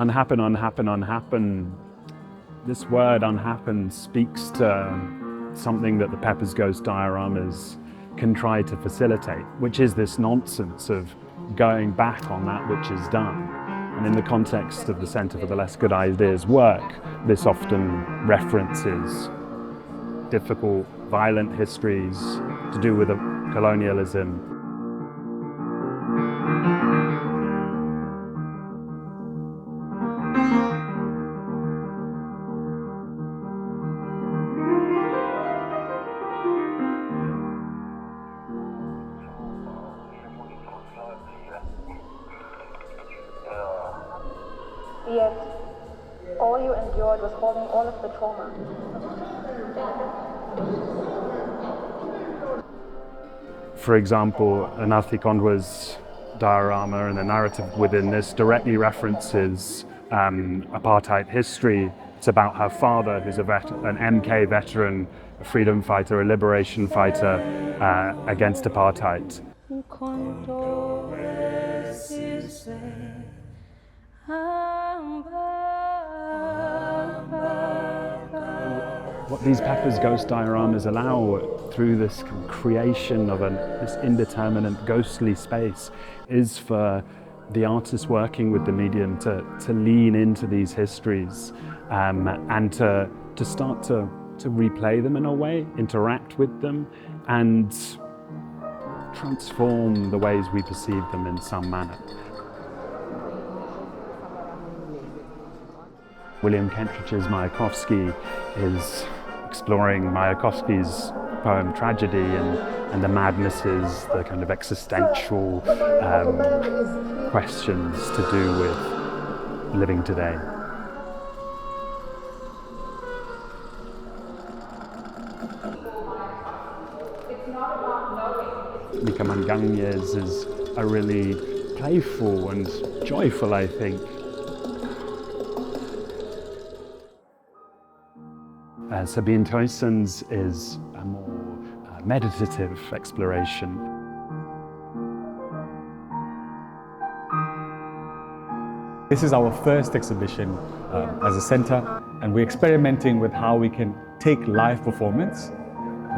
Unhappen, unhappen, unhappen. This word unhappen speaks to something that the Peppers Ghost dioramas can try to facilitate, which is this nonsense of going back on that which is done. And in the context of the Centre for the Less Good Ideas work, this often references difficult, violent histories to do with colonialism. Yet, all you endured was holding all of the trauma. For example, Anathi Conjwa's diorama and the narrative within this directly references apartheid history. It's about her father, who's an MK veteran, a freedom fighter, a liberation fighter against apartheid. What these Peppers Ghost dioramas allow through this creation of this indeterminate ghostly space is for the artist working with the medium to lean into these histories and to start to replay them in a way, interact with them, and transform the ways we perceive them in some manner. William Kentridge's Mayakovsky is exploring Mayakovsky's poem Tragedy and the madnesses, the kind of existential questions to do with living today. Micca Manganye's is a really playful and joyful, I think. Sabine Theunissen's is a more meditative exploration. This is our first exhibition as a centre, and we're experimenting with how we can take live performance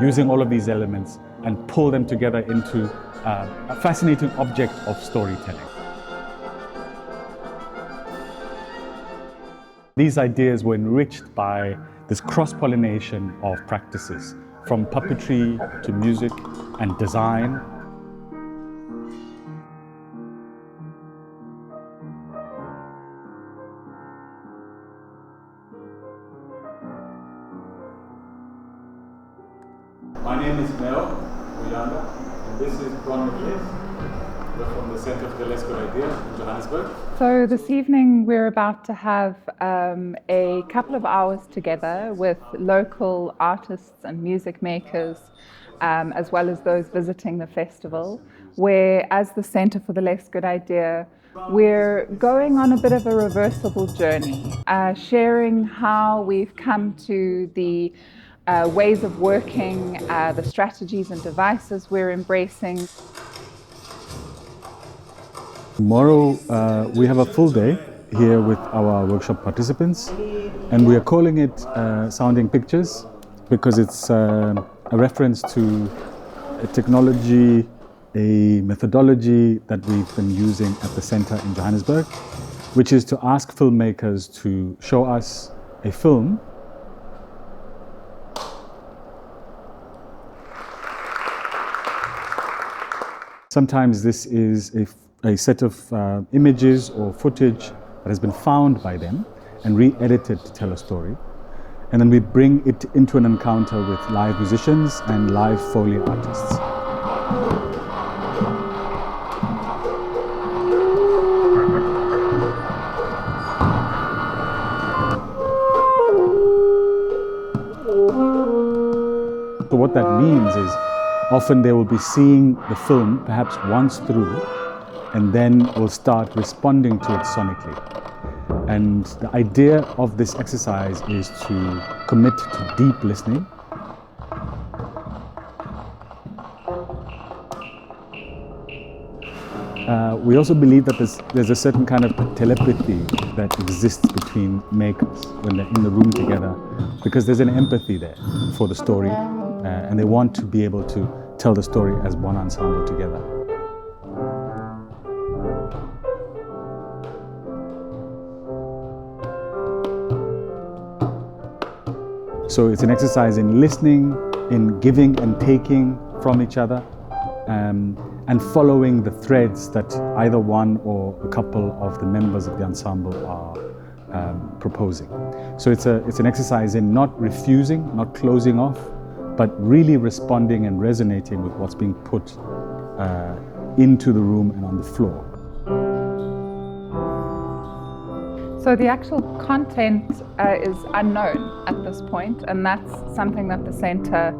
using all of these elements and pull them together into a fascinating object of storytelling. These ideas were enriched by this cross-pollination of practices, from puppetry to music and design. My name is Mel Uyanga, and this is Bronwyn Lace. We're from the Centro for dell'ex in Johannesburg. So this evening we're about to have a couple of hours together with local artists and music makers, as well as those visiting the festival, where as the Centre for the Less Good Idea, we're going on a bit of a reversible journey, sharing how we've come to the ways of working, the strategies and devices we're embracing. Tomorrow we have a full day here with our workshop participants, and we are calling it Sounding Pictures because it's a reference to a technology, a methodology that we've been using at the Centre in Johannesburg, which is to ask filmmakers to show us a film Sometimes this is a set of images or footage that has been found by them and re-edited to tell a story. And then we bring it into an encounter with live musicians and live Foley artists. So what that means is often they will be seeing the film perhaps once through and then will start responding to it sonically. And the idea of this exercise is to commit to deep listening. We also believe that there's a certain kind of telepathy that exists between makers when they're in the room together, because there's an empathy there for the story, and they want to be able to tell the story as one ensemble together. So it's an exercise in listening, in giving and taking from each other, and following the threads that either one or a couple of the members of the ensemble are proposing. So it's an exercise in not refusing, not closing off, but really responding and resonating with what's being put into the room and on the floor. So the actual content is unknown at this point, and that's something that the Centre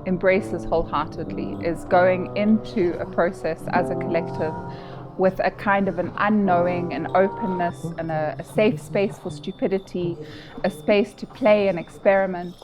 embraces wholeheartedly, is going into a process as a collective with a kind of an unknowing, an openness, and a safe space for stupidity, a space to play and experiment.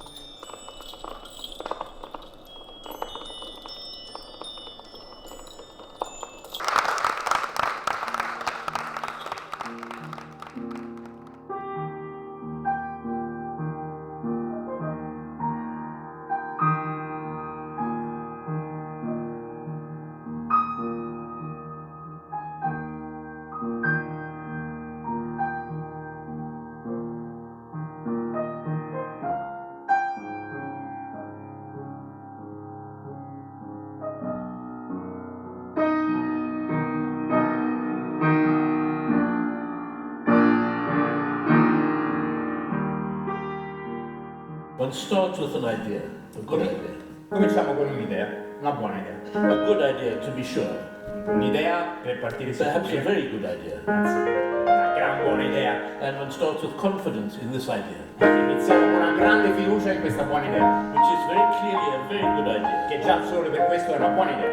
One starts with an idea, a good idea. Cominciamo con un'idea, una buona idea. A good idea, to be sure. Un'idea per partire Perhaps a sicuri. very good idea. Anzi, una gran buona idea. And one starts with confidence in this idea, Iniziamo con una grande fiducia in questa buona idea, which is very clearly a very good idea. che già solo per questo è una buona idea.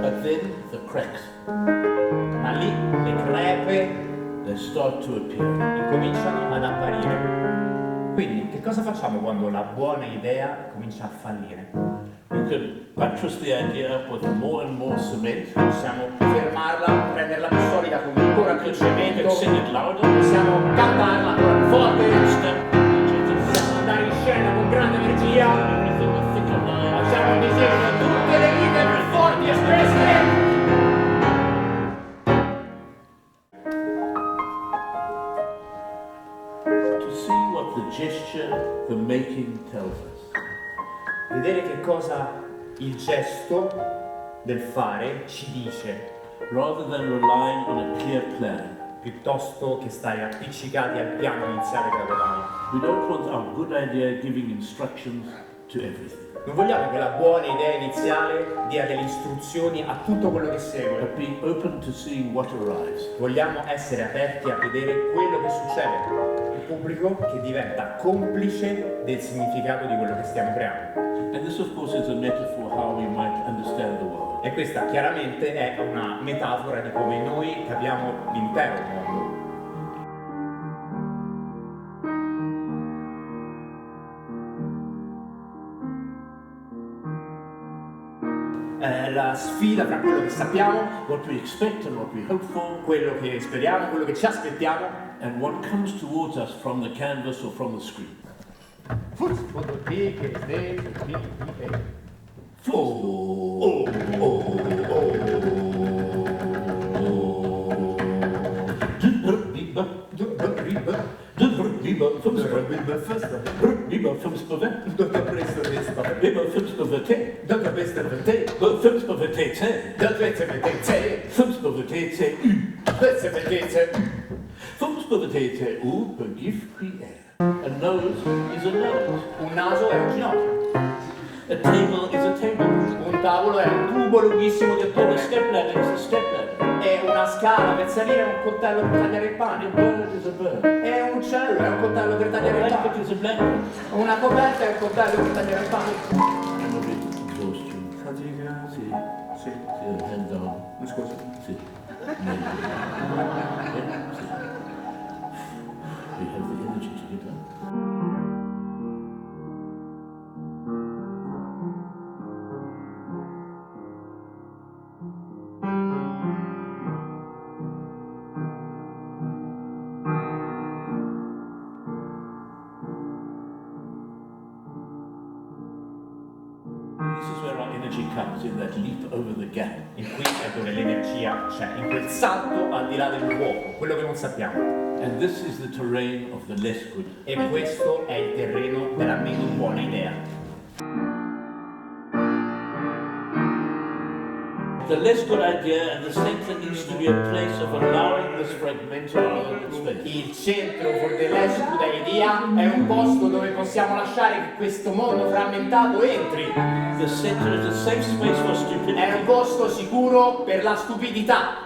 But then the cracks, Ma lì le crepe they start to appear. incominciano ad apparire. Quindi, che cosa facciamo quando la buona idea comincia a fallire? You can buttress the idea up with more and more cement. Possiamo fermarla, renderla più solida con ancora più You cemento, can sing it louder. possiamo cantarla ancora più forte, Step. possiamo andare in scena con grande energia, Everything with thicker lines. facciamo un disegno di tutte le vite più forti espresse. To see what the gesture, the making tells us. Vedere che cosa il gesto del fare ci dice, Rather than relying on a clear plan, piuttosto che stare appiccicati al piano iniziale che avevamo. we don't want our good idea giving instructions to everything, Non vogliamo che la buona idea iniziale dia delle istruzioni a tutto quello che segue. but being open to seeing what arrives. Vogliamo essere aperti a vedere quello che succede. Il pubblico che diventa complice del significato di quello che stiamo creando. And this, of course, is a metaphor how we might understand the world. E questa chiaramente è una metafora di come noi capiamo l'intero mondo. La sfida tra quello che sappiamo, What we expect and what we hope for, quello che speriamo, quello che ci aspettiamo, and what comes towards us from the canvas or from the screen. A nose is a nose. un naso è un ginocchio, A table is a table. un tavolo è un tubo lunghissimo di And a attore, step ladder is a step ladder. è una scala per salire, è un coltello per tagliare il A pane, bird is a bird. è un uccello, è un coltello per A tagliare il blanket pane, is a blanket. una coperta è un coltello per tagliare il pane. And a bit exhaustion. Fatica, Sì. sì, Sì, hands down. scusa. Sì. Yeah, sì. We have the energy to get up. is where our energy comes, in that leap over the gap. E qui è dove l'energia c'è, in quel salto al di là del vuoto, quello che non sappiamo. And this is the terrain of the less good. E questo è il terreno della meno buona idea. The less good idea, and the center needs to be a place of allowing this fragmented world space. Il centro for the less good idea è un posto dove possiamo lasciare che questo mondo frammentato entri. The center is a safe space for stupidity. È un posto sicuro per la stupidità.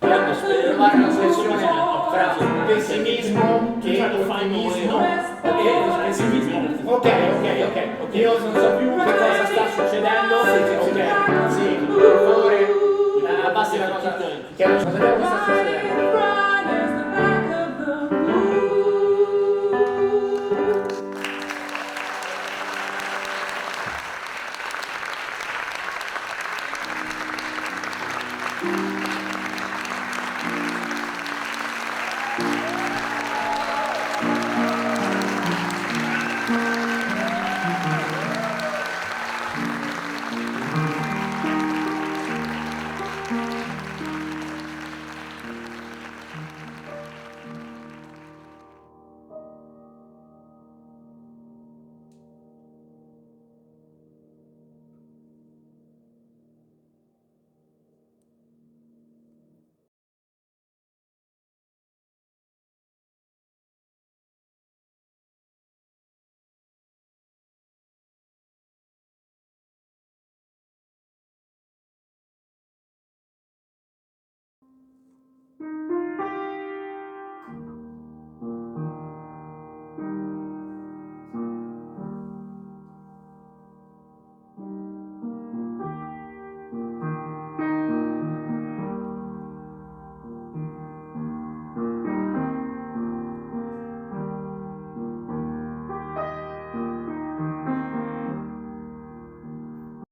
And the space Trovare una soluzione tra pessimismo e ottimismo. Ok. Io non so più che cosa sta succedendo. Ok, sì, per favore, abbassi la cosa. Che non sappiamo cosa sta succedendo.